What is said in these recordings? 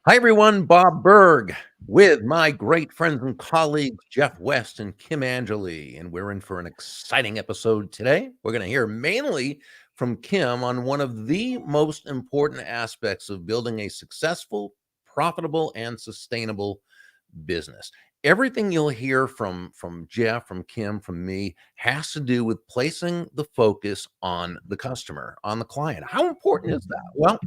Hi, everyone. Bob Berg with my great friends and colleagues, Jeff West and Kim Angeli. And we're in for an exciting episode today. We're going to hear mainly from Kim on one of the most important aspects of building a successful, profitable, and sustainable business. Everything you'll hear from Jeff, from Kim, from me has to do with placing the focus on the customer, on the client. How important is that? Well,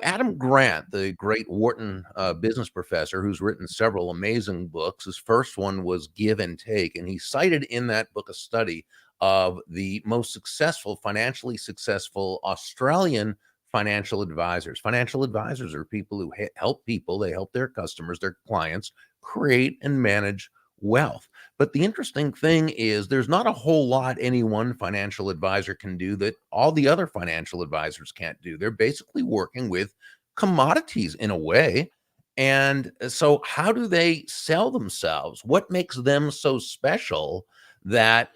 Adam Grant, the great Wharton business professor who's written several amazing books, his first one was Give and Take. And he cited in that book a study of the most successful, financially successful Australian financial advisors. Financial advisors are people who help people, they help their customers, their clients create and manage wealth. But the interesting thing is there's not a whole lot any one financial advisor can do that all the other financial advisors can't do. They're basically working with commodities in a way. And so how do they sell themselves? What makes them so special that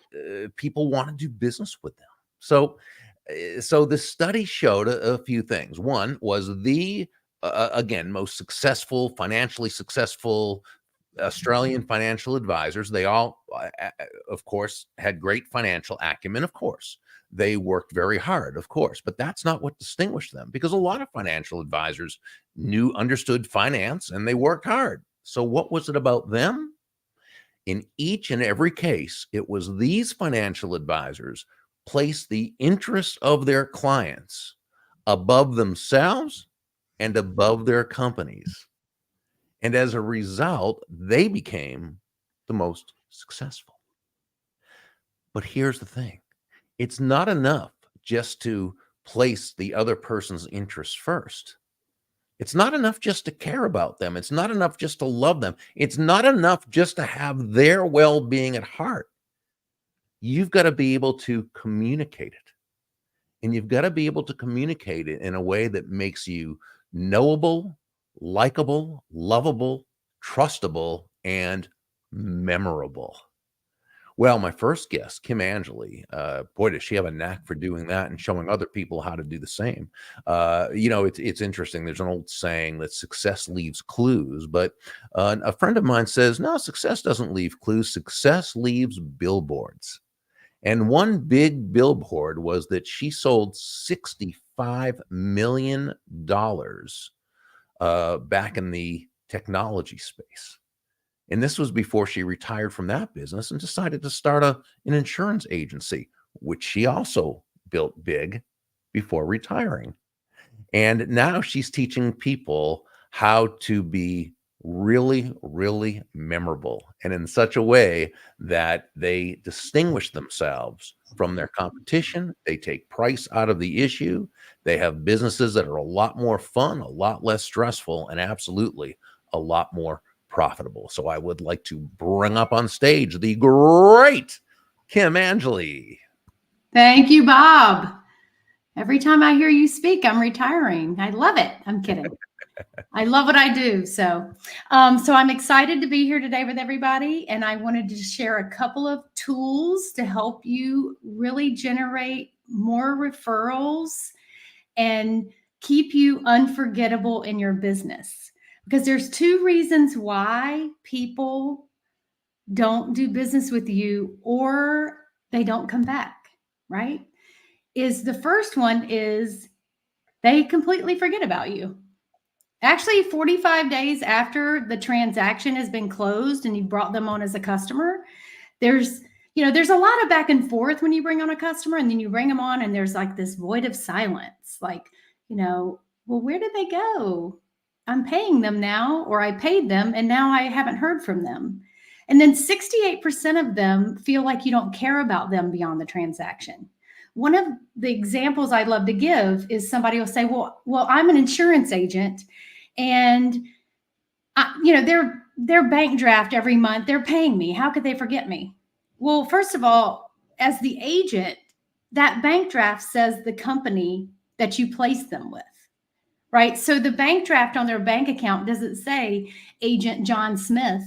people want to do business with them? So the study showed a few things. One was the again most successful, financially successful Australian financial advisors. They all, of course, had great financial acumen. Of course, they worked very hard. Of course, but that's not what distinguished them, because a lot of financial advisors understood finance, and they worked hard. So, what was it about them? In each and every case, it was these financial advisors placed the interests of their clients above themselves and above their companies. And as a result, they became the most successful. But here's the thing, it's not enough just to place the other person's interests first. It's not enough just to care about them. It's not enough just to love them. It's not enough just to have their well being at heart. You've got to be able to communicate it. And you've got to be able to communicate it in a way that makes you knowable, likable, lovable, trustable, and memorable. Well, my first guest, Kim Angeli, boy, does she have a knack for doing that and showing other people how to do the same. It's interesting. There's an old saying that success leaves clues, but a friend of mine says, no, success doesn't leave clues. Success leaves billboards. And one big billboard was that she sold $65 million back in the technology space. And this was before she retired from that business and decided to start an insurance agency, which she also built big before retiring. And now she's teaching people how to be really, really memorable, and in such a way that they distinguish themselves from their competition. They take price out of the issue. They have businesses that are a lot more fun, a lot less stressful, and absolutely a lot more profitable. So I would like to bring up on stage the great Kim Angeli. Thank you, Bob. Every time I hear you speak, I'm retiring. I love it. I'm kidding. I love what I do. So I'm excited to be here today with everybody. And I wanted to share a couple of tools to help you really generate more referrals and keep you unforgettable in your business. Because there's two reasons why people don't do business with you or they don't come back, right? The first one is they completely forget about you. Actually, 45 days after the transaction has been closed and you brought them on as a customer, there's a lot of back and forth when you bring on a customer, and then you bring them on and there's like this void of silence. Like, well, where did they go? I'm paying them now, or I paid them and now I haven't heard from them. And then 68% of them feel like you don't care about them beyond the transaction. One of the examples I'd love to give is somebody will say, well, I'm an insurance agent, and their bank draft every month, they're paying me. How could they forget me? Well, first of all, as the agent, that bank draft says the company that you place them with, right? So the bank draft on their bank account doesn't say Agent John Smith.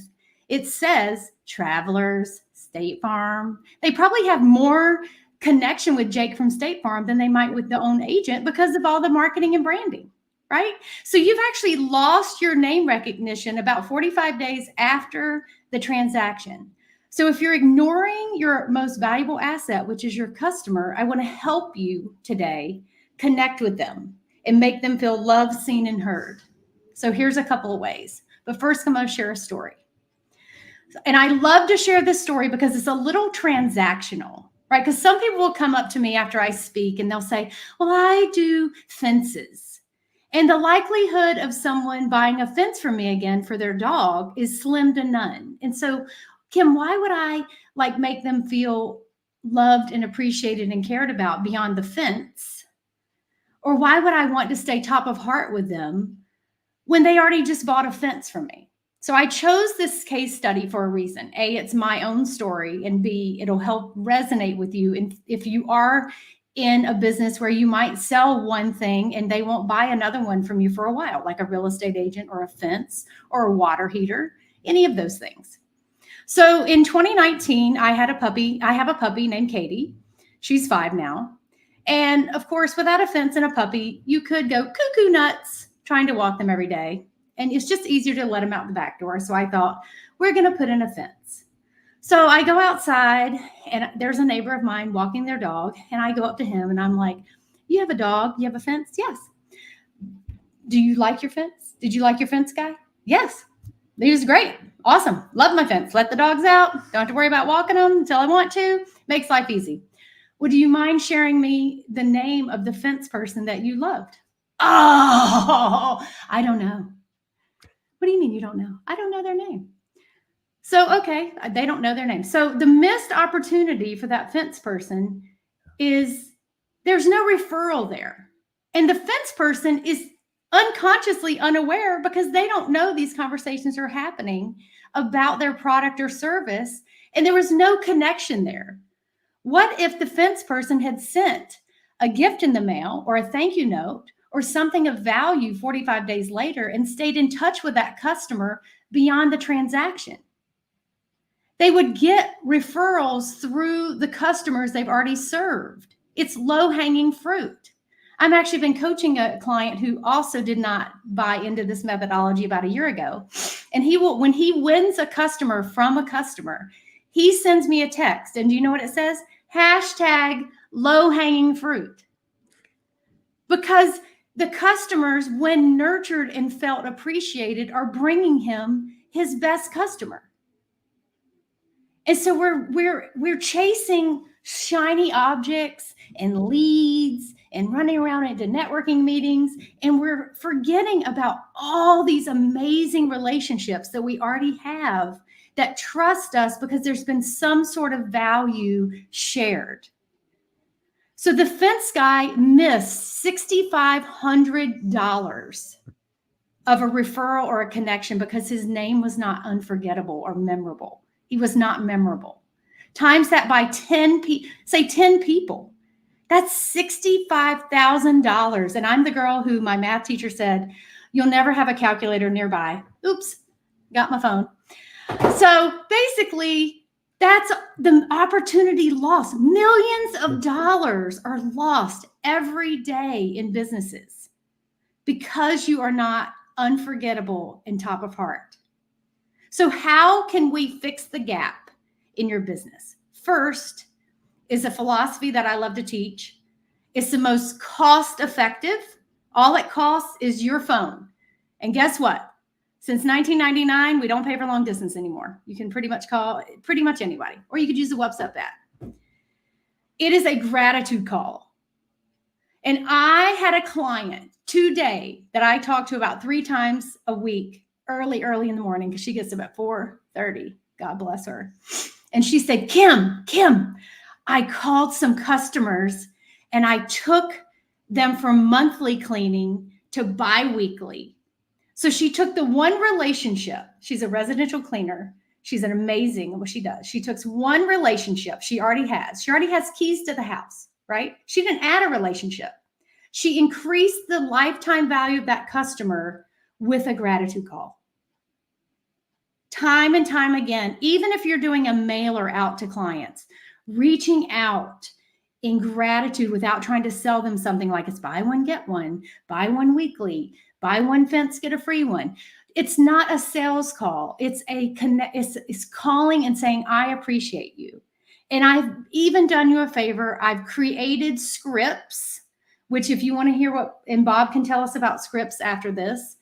It says Travelers, State Farm. They probably have more connection with Jake from State Farm than they might with the own agent because of all the marketing and branding, right? So you've actually lost your name recognition about 45 days after the transaction. So if you're ignoring your most valuable asset, which is your customer, I want to help you today connect with them and make them feel loved, seen, and heard. So here's a couple of ways. But first, I'm going to share a story. And I love to share this story because it's a little transactional, right? Because some people will come up to me after I speak and they'll say, well, I do fences. And the likelihood of someone buying a fence from me again for their dog is slim to none. And so, Kim, why would I make them feel loved and appreciated and cared about beyond the fence? Or why would I want to stay top of heart with them when they already just bought a fence from me? So I chose this case study for a reason. A, it's my own story, and B, it'll help resonate with you. And if you are in a business where you might sell one thing and they won't buy another one from you for a while, like a real estate agent or a fence or a water heater, any of those things. So in 2019, I have a puppy named Katie. She's 5 now. And of course, without a fence and a puppy, you could go cuckoo nuts trying to walk them every day. And it's just easier to let them out the back door. So I thought, we're going to put in a fence. So I go outside and there's a neighbor of mine walking their dog. And I go up to him and I'm like, you have a dog? You have a fence? Yes. Do you like your fence? Did you like your fence, guy? Yes. He was great. Awesome. Love my fence. Let the dogs out. Don't have to worry about walking them until I want to. Makes life easy. Would you mind sharing me the name of the fence person that you loved? Oh, I don't know. What do you mean you don't know? I don't know their name. So, okay, they don't know their name. So the missed opportunity for that fence person is there's no referral there. And the fence person is unconsciously unaware because they don't know these conversations are happening about their product or service. And there was no connection there. What if the fence person had sent a gift in the mail or a thank you note or something of value 45 days later and stayed in touch with that customer beyond the transaction? They would get referrals through the customers they've already served. It's low-hanging fruit. I've actually been coaching a client who also did not buy into this methodology about a year ago. And when he wins a customer from a customer, he sends me a text. And do you know what it says? Hashtag low-hanging fruit. Because the customers, when nurtured and felt appreciated, are bringing him his best customer. And so we're chasing shiny objects and leads and running around into networking meetings, and we're forgetting about all these amazing relationships that we already have that trust us because there's been some sort of value shared. So the fence guy missed $6,500 of a referral or a connection because his name was not unforgettable or memorable. He was not memorable. Times that by 10 people. That's $65,000. And I'm the girl who my math teacher said, you'll never have a calculator nearby. Oops, got my phone. So basically, that's the opportunity lost. Millions of dollars are lost every day in businesses because you are not unforgettable and top of heart. So how can we fix the gap in your business? First is a philosophy that I love to teach. It's the most cost-effective. All it costs is your phone. And guess what? Since 1999, we don't pay for long distance anymore. You can pretty much call pretty much anybody, or you could use the WhatsApp app. It is a gratitude call. And I had a client today that I talked to about 3 times a week, early in the morning, because she gets up at 4:30. God bless her. And she said, Kim, I called some customers and I took them from monthly cleaning to bi-weekly. So she took the one relationship. She's a residential cleaner. She's an amazing at what she does. She took one relationship she already has. She already has keys to the house, right? She didn't add a relationship. She increased the lifetime value of that customer with a gratitude call. Time and time again, even if you're doing a mailer out to clients, reaching out in gratitude without trying to sell them something like it's buy one, get one, buy one weekly, buy one fence, get a free one. It's not a sales call. It's a connect. It's calling and saying, I appreciate you. And I've even done you a favor. I've created scripts, which if you want to hear what, and Bob can tell us about scripts after this,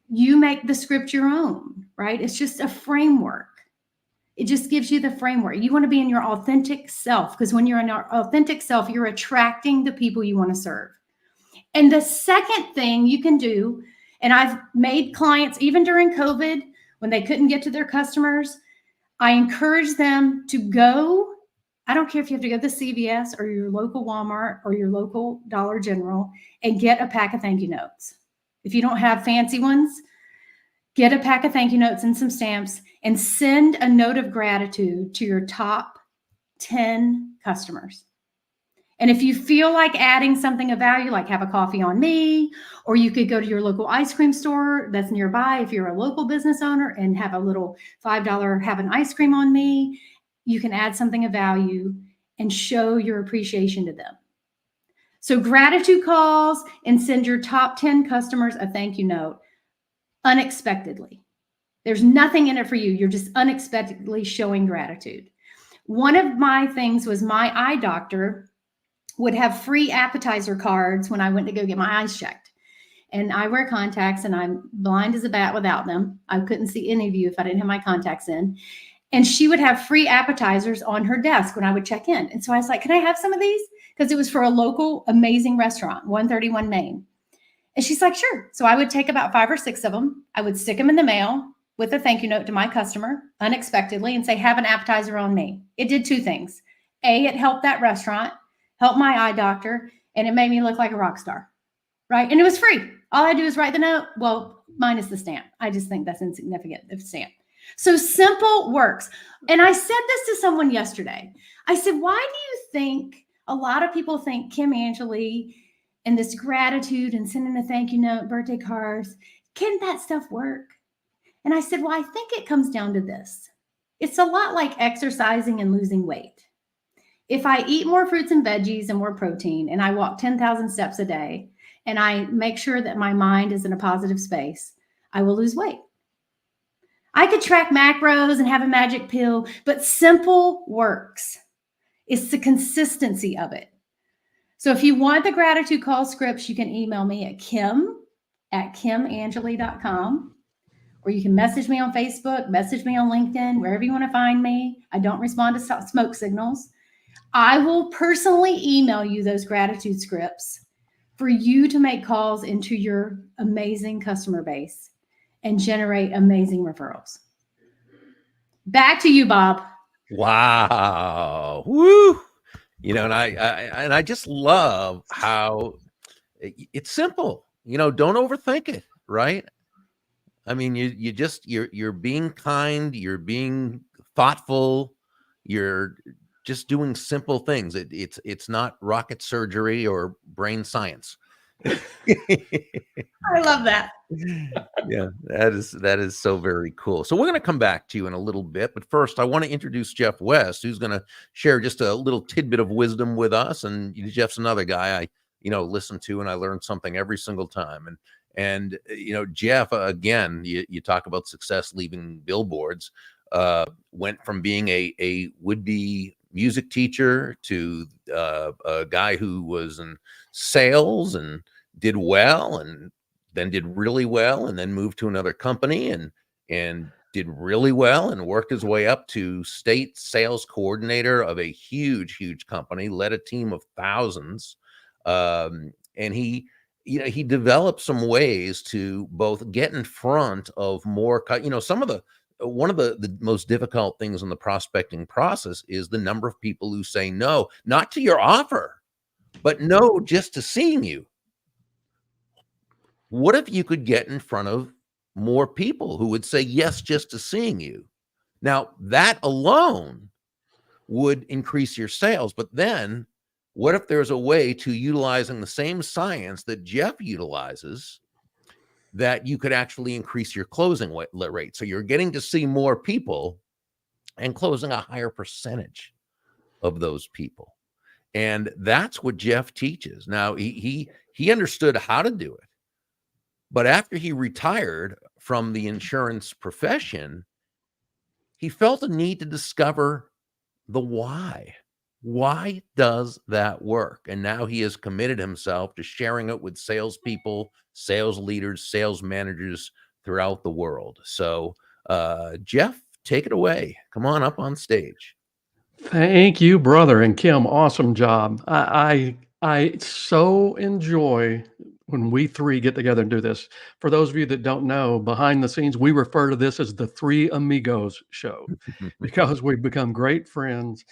you make the script your own, right? It's just a framework. It just gives you the framework. You want to be in your authentic self, because when you're in your authentic self, you're attracting the people you want to serve. And the second thing you can do, and I've made clients, even during COVID, when they couldn't get to their customers, I encourage them to go. I don't care if you have to go to the CVS or your local Walmart or your local Dollar General and get a pack of thank you notes. If you don't have fancy ones, get a pack of thank you notes and some stamps and send a note of gratitude to your top 10 customers. And if you feel like adding something of value, like have a coffee on me, or you could go to your local ice cream store that's nearby if you're a local business owner and have a little $5 have an ice cream on me, you can add something of value and show your appreciation to them. So gratitude calls and send your top 10 customers a thank you note unexpectedly. There's nothing in it for you. You're just unexpectedly showing gratitude. One of my things was my eye doctor would have free appetizer cards when I went to go get my eyes checked. And I wear contacts and I'm blind as a bat without them. I couldn't see any of you if I didn't have my contacts in. And she would have free appetizers on her desk when I would check in. And so I was like, can I have some of these? Because it was for a local amazing restaurant, 131 Main. And she's like, sure. So I would take about 5 or 6 of them. I would stick them in the mail with a thank you note to my customer unexpectedly and say, have an appetizer on me. It did 2 things. A, it helped that restaurant, helped my eye doctor, and it made me look like a rock star, right? And it was free. All I do is write the note. Well, minus the stamp. I just think that's insignificant, the stamp. So simple works. And I said this to someone yesterday. I said, why do you think a lot of people think Kim Angeli and this gratitude and sending a thank you note, birthday cards, can that stuff work? And I said, well, I think it comes down to this. It's a lot like exercising and losing weight. If I eat more fruits and veggies and more protein, and I walk 10,000 steps a day, and I make sure that my mind is in a positive space, I will lose weight. I could track macros and have a magic pill, but simple works. It's the consistency of it. So if you want the gratitude call scripts, you can email me at kim@kimangeli.com, or you can message me on Facebook, message me on LinkedIn, wherever you want to find me. I don't respond to smoke signals. I will personally email you those gratitude scripts for you to make calls into your amazing customer base and generate amazing referrals. Back to you, Bob. Wow. Woo. You know, and I just love how it's simple. You know, don't overthink it, right? I mean, you're being kind, you're being thoughtful, you're just doing simple things. It's not rocket surgery or brain science. I love that. Yeah, that is so very cool. So we're going to come back to you in a little bit, but first I want to introduce Jeff West, who's going to share just a little tidbit of wisdom with us. And Jeff's another guy I listen to, and I learn something every single time. And Jeff, again, you talk about success leaving billboards. Went from being a would-be music teacher to a guy who was in sales and did well, and then did really well, and then moved to another company and did really well, and worked his way up to state sales coordinator of a huge company, led a team of thousands. And he developed some ways to both get in front of more, one of the most difficult things in the prospecting process is the number of people who say no, not to your offer, but no just to seeing you. What if you could get in front of more people who would say yes just to seeing you? Now, that alone would increase your sales. But then what if there's a way to utilizing the same science that Jeff utilizes that you could actually increase your closing rate? So you're getting to see more people and closing a higher percentage of those people. And that's what Jeff teaches. Now he understood how to do it, but after he retired from the insurance profession, he felt a need to discover the why. Why does that work? And now he has committed himself to sharing it with salespeople, sales leaders, sales managers throughout the world. So, Jeff, take it away. Come on up on stage. Thank you, brother, and Kim. Awesome job. I so enjoy when we three get together and do this. For those of you that don't know, behind the scenes, we refer to this as the Three Amigos Show because we've become great friends.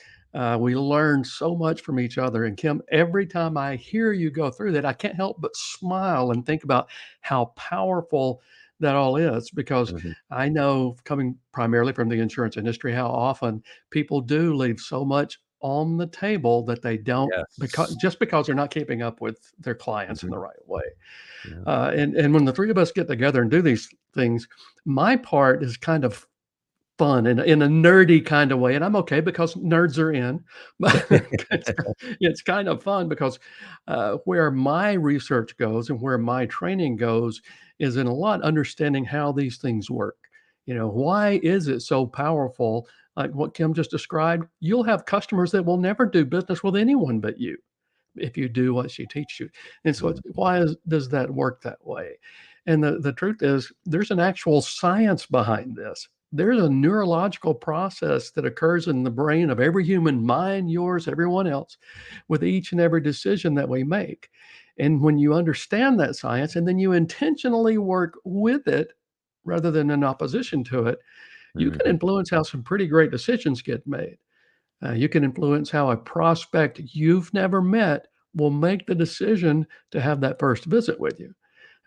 We learn so much from each other. And Kim, every time I hear you go through that, I can't help but smile and think about how powerful that all is because Mhm. I know, coming primarily from the insurance industry, how often people do leave so much on the table that they don't, because Yes. just because they're not keeping up with their clients in the Mhm. right way. Yeah. And when the three of us get together and do these things, my part is kind of fun in a nerdy kind of way, and I'm okay because nerds are in. But it's kind of fun because where my research goes and where my training goes is in a lot understanding how these things work. Why is it so powerful? Like what Kim just described, you'll have customers that will never do business with anyone but you if you do what she teaches you. And so Mhm. does that work that way? And the truth is there's an actual science behind this. There's a neurological process that occurs in the brain of every human, mine, yours, everyone else, with each and every decision that we make. And when you understand that science and then you intentionally work with it rather than in opposition to it, you can Mhm. influence how some pretty great decisions get made. You can influence how a prospect you've never met will make the decision to have that first visit with you,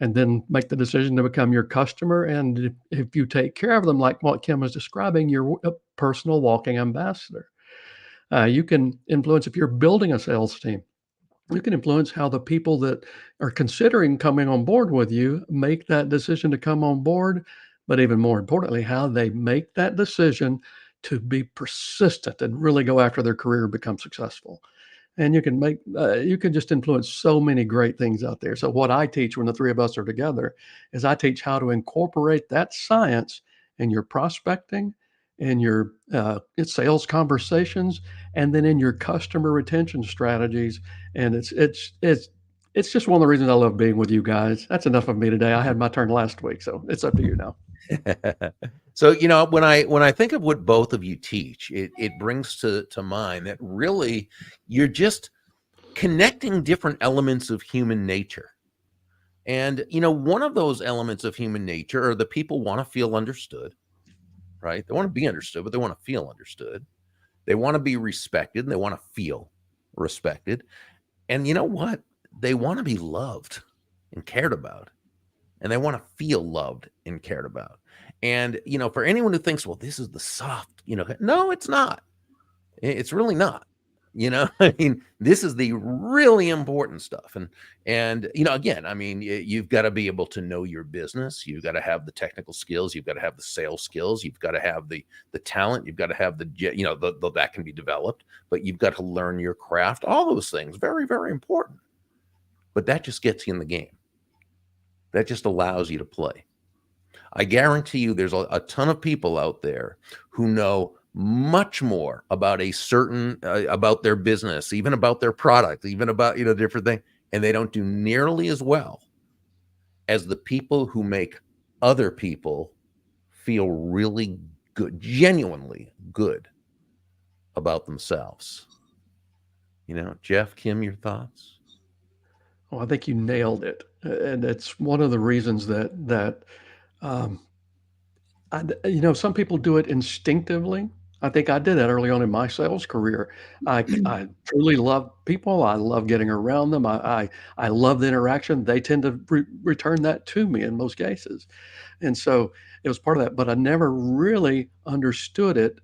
and then make the decision to become your customer. And if you take care of them, like what Kim was describing, you're a personal walking ambassador. You can influence if you're building a sales team. You can influence how the people that are considering coming on board with you make that decision to come on board, but even more importantly, how they make that decision to be persistent and really go after their career and become successful. And you can just influence so many great things out there. So what I teach when the three of us are together is I teach how to incorporate that science in your prospecting, in your sales conversations, and then in your customer retention strategies. And it's just one of the reasons I love being with you guys. That's enough of me today. I had my turn last week, so it's up to you now. So, when I think of what both of you teach, it brings to mind that really you're just connecting different elements of human nature. And one of those elements of human nature are the people want to feel understood, right? They want to be understood, but they want to feel understood. They want to be respected and they want to feel respected. And you know what? They want to be loved and cared about. And they want to feel loved and cared about. And for anyone who thinks, well, this is the soft, no, it's not. It's really not. I mean, this is the really important stuff. And again, I mean, you've got to be able to know your business. You've got to have the technical skills. You've got to have the sales skills. You've got to have the talent. You've got to have that can be developed. But you've got to learn your craft. All those things, very, very important. But that just gets you in the game. That just allows you to play. I guarantee you there's a ton of people out there who know much more about about their business, even about their product, even about, different things, and they don't do nearly as well as the people who make other people feel really good, genuinely good about themselves. Jeff, Kim, your thoughts? Well, I think you nailed it, and it's one of the reasons that um, some people do it instinctively. I think I did that early on in my sales career. I truly love people. I love getting around them. I love the interaction. They tend to return that to me in most cases, and so it was part of that. But I never really understood it,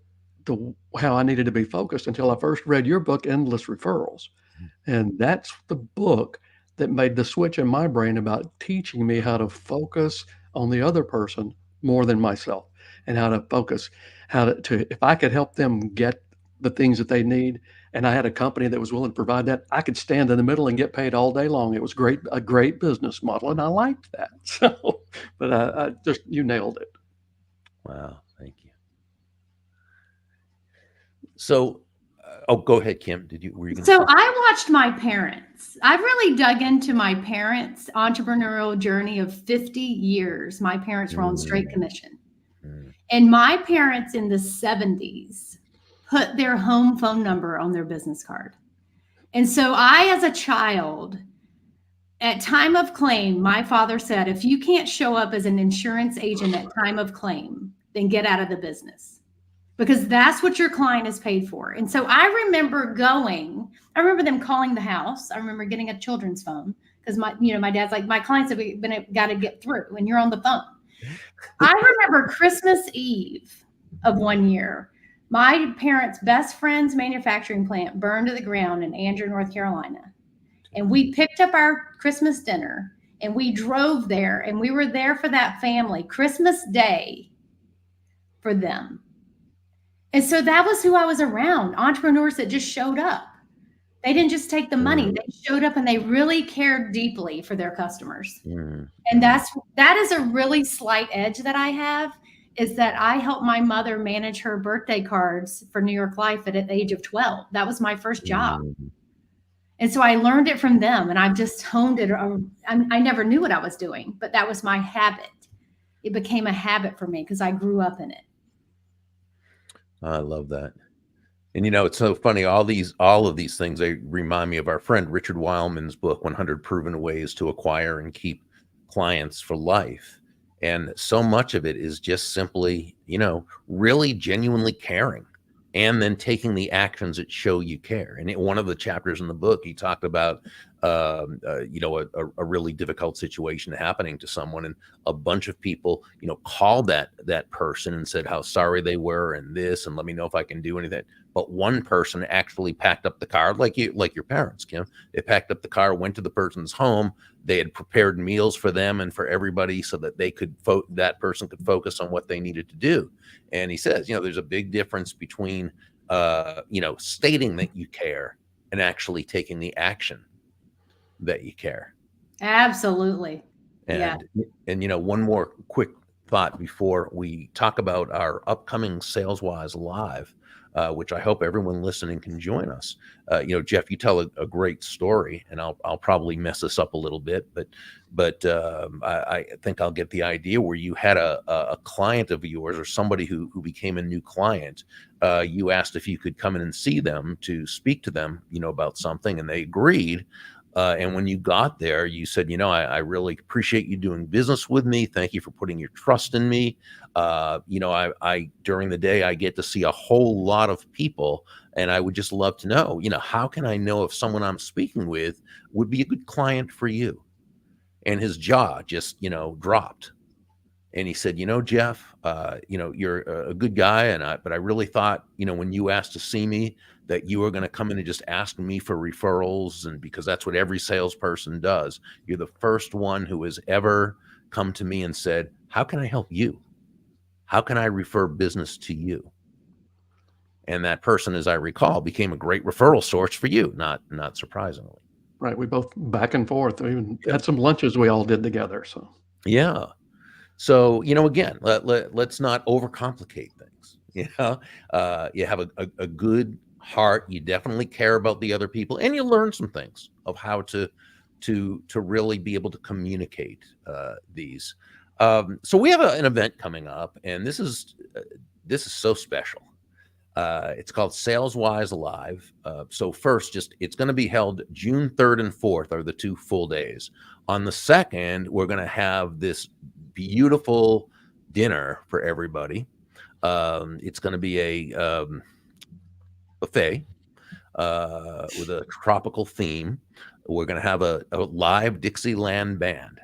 how I needed to be focused until I first read your book, Endless Referrals. And that's the book that made the switch in my brain about teaching me how to focus on the other person more than myself, and how to focus, if I could help them get the things that they need and I had a company that was willing to provide that, I could stand in the middle and get paid all day long. It was a great business model, and I liked that. So, but I just, you nailed it. Wow, thank you. So, go ahead, Kim. Were you going to So say? I watched my parents. I've really dug into my parents' entrepreneurial journey of 50 years. My parents were on straight commission. And my parents in the 70s put their home phone number on their business card. And so I, as a child, at time of claim, my father said, if you can't show up as an insurance agent at time of claim, then get out of the business, because that's what your client is paid for. And so I remember them calling the house. I remember getting a children's phone because my dad's like, my clients have got to get through and you're on the phone. I remember Christmas Eve of one year, my parents' best friend's manufacturing plant burned to the ground in Andrew, North Carolina. And we picked up our Christmas dinner and we drove there, and we were there for that family, Christmas Day, for them. And so that was who I was around, entrepreneurs that just showed up. They didn't just take the money. They showed up and they really cared deeply for their customers. And that is a really slight edge that I have, is that I helped my mother manage her birthday cards for New York Life at the age of 12. That was my first job. And so I learned it from them, and I've just honed it. I never knew what I was doing, but that was my habit. It became a habit for me because I grew up in it. I love that. And it's so funny. All of these things, they remind me of our friend Richard Wildman's book, 100 Proven Ways to Acquire and Keep Clients for Life. And so much of it is just simply, really genuinely caring, and then taking the actions that show you care. And one of the chapters in the book, he talked about, a really difficult situation happening to someone, and a bunch of people, called that person and said how sorry they were and this, and let me know if I can do anything. But one person actually packed up the car, like your parents, Kim. They packed up the car, went to the person's home. They had prepared meals for them and for everybody so that that person could focus on what they needed to do. And he says, there's a big difference between, stating that you care and actually taking the action that you care. Absolutely. And one more quick thought before we talk about our upcoming Saleswise Live, which I hope everyone listening can join us. Jeff, you tell a great story, and I'll probably mess this up a little bit, but I think I'll get the idea, where you had a client of yours, or somebody who became a new client. You asked if you could come in and see them to speak to them, about something, and they agreed. And when you got there, you said, I really appreciate you doing business with me. Thank you for putting your trust in me. I during the day, I get to see a whole lot of people, and I would just love to know, how can I know if someone I'm speaking with would be a good client for you? And his jaw just, dropped. And he said, Jeff, you're a good guy. But I really thought, when you asked to see me, that you were going to come in and just ask me for referrals. And because that's what every salesperson does. You're the first one who has ever come to me and said, how can I help you? How can I refer business to you? And that person, as I recall, became a great referral source for you, not surprisingly. Right. We both back and forth. We even had some lunches we all did together. So yeah. So, again, let's not overcomplicate things. You have a good heart. You definitely care about the other people, and you learn some things of how to really be able to communicate these. So we have an event coming up, and this is so special. It's called Saleswise Live. So first, it's going to be held June 3rd and 4th are the 2 full days. On the 2nd, we're going to have this beautiful dinner for everybody. It's going to be a buffet with a tropical theme. We're going to have a live Dixieland band.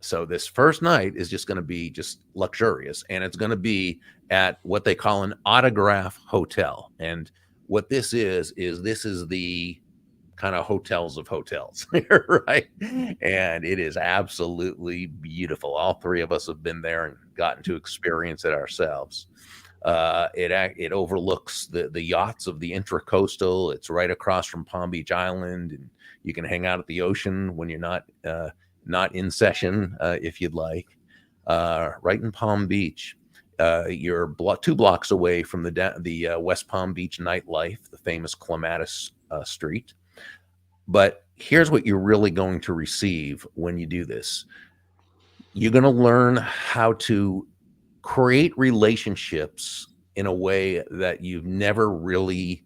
So this first night is just going to be just luxurious, and it's going to be at what they call an autograph hotel. And what this is the kind of hotels of hotels, right? And it is absolutely beautiful. All 3 of us have been there and gotten to experience it ourselves. It overlooks the yachts of the Intracoastal. It's right across from Palm Beach Island, and you can hang out at the ocean when you're not in session, if you'd like. Right in Palm Beach. You're 2 blocks away from the West Palm Beach nightlife, the famous Clematis Street. But here's what you're really going to receive when you do this. You're going to learn how to create relationships in a way that you've never really,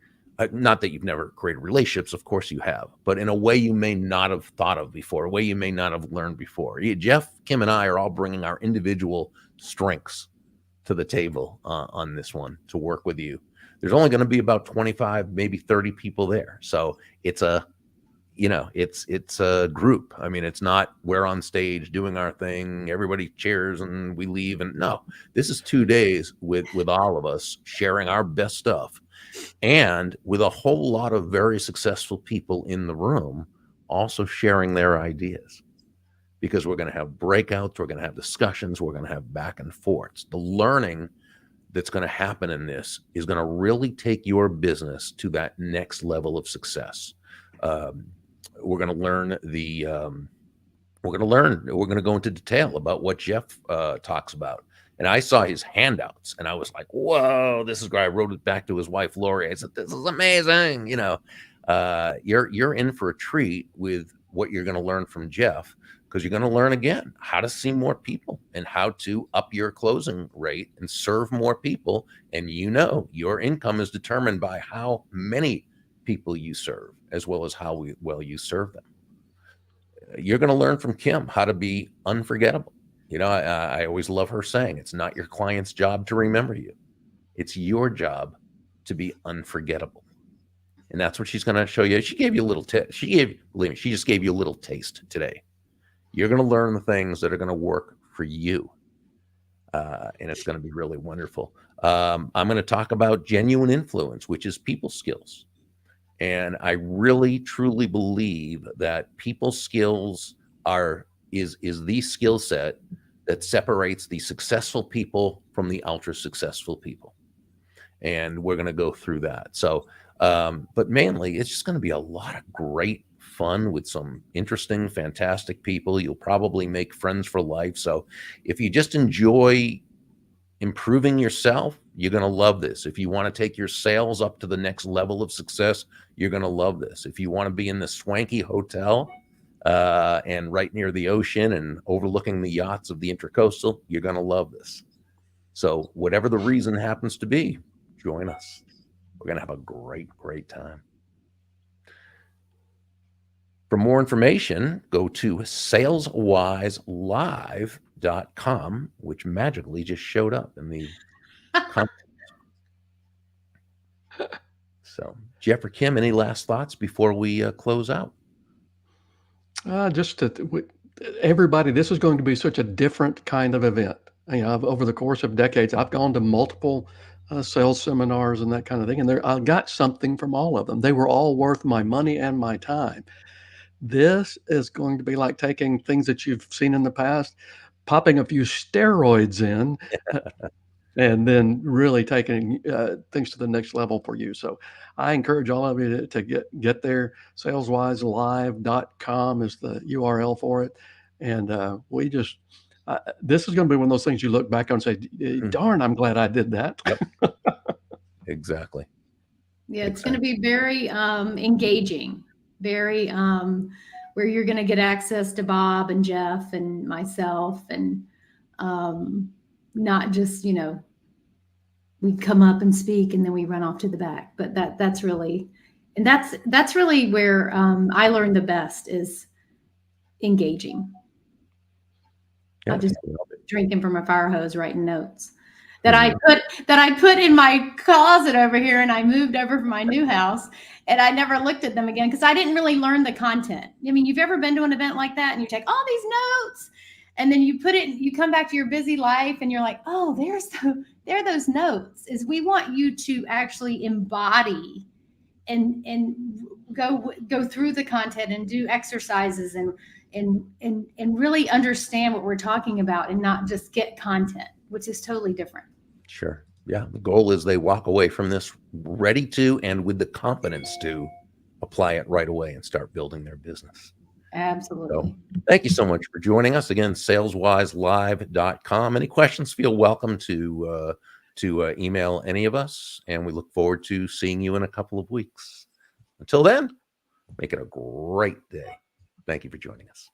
not that you've never created relationships, of course you have, but in a way you may not have thought of before, a way you may not have learned before. Jeff, Kim, and I are all bringing our individual strengths to the table on this one to work with you. There's only going to be about 25, maybe 30 people there. So it's a group. I mean, it's not we're on stage doing our thing, everybody cheers and we leave. And no, this is 2 days with all of us sharing our best stuff, and with a whole lot of very successful people in the room also sharing their ideas, because we're going to have breakouts, we're going to have discussions, we're going to have back and forths. The learning that's going to happen in this is going to really take your business to that next level of success. We're going to learn we're going to go into detail about what Jeff talks about. And I saw his handouts and I was like, whoa, this is great. I wrote it back to his wife, Lori. I said, this is amazing. You're in for a treat with what you're going to learn from Jeff, because you're going to learn again how to see more people and how to up your closing rate and serve more people. And your income is determined by how many people you serve, as well as how well you serve them. You're going to learn from Kim how to be unforgettable. I always love her saying, it's not your client's job to remember you. It's your job to be unforgettable. And that's what she's going to show you. She gave you a little taste. She just gave you a little taste today. You're going to learn the things that are going to work for you. And it's going to be really wonderful. I'm going to talk about genuine influence, which is people skills. And I really, truly believe that people skills is the skill set that separates the successful people from the ultra successful people. And we're going to go through that. So, but mainly it's just going to be a lot of great fun with some interesting, fantastic people. You'll probably make friends for life. So if you just enjoy improving yourself, you're going to love this. If you want to take your sales up to the next level of success, you're going to love this. If you want to be in the swanky hotel and right near the ocean and overlooking the yachts of the Intracoastal, you're going to love this. So whatever the reason happens to be, join us. We're going to have a great, great time. For more information, go to saleswiselive.com, which magically just showed up in the comments. So, Jeff or Kim, any last thoughts before we close out? Everybody, this is going to be such a different kind of event. Over the course of decades, I've gone to multiple sales seminars and that kind of thing, and I got something from all of them. They were all worth my money and my time. This is going to be like taking things that you've seen in the past, popping a few steroids in, and then really taking things to the next level for you. So I encourage all of you to get there. Saleswiselive.com is the URL for it. And this is going to be one of those things you look back on and say, darn, I'm glad I did that. Yep. Exactly. Yeah, it's going to be very engaging, very where you're going to get access to Bob and Jeff and myself, and not just, we come up and speak and then we run off to the back. But that's really where I learned the best is engaging. Yeah, I'm just drinking from a fire hose, writing notes that I put in my closet over here, and I moved over from my new house, and I never looked at them again because I didn't really learn the content. I mean, you've ever been to an event like that and you take all these notes and then you come back to your busy life and you're like, oh, there are those notes. Is we want you to actually embody and go through the content and do exercises and really understand what we're talking about, and not just get content, which is totally different. Sure. Yeah, the goal is they walk away from this ready to and with the confidence to apply it right away and start building their business. Absolutely. So thank you so much for joining us. Again, saleswiselive.com. Any questions, feel welcome to email any of us, and we look forward to seeing you in a couple of weeks. Until then, make it a great day. Thank you for joining us.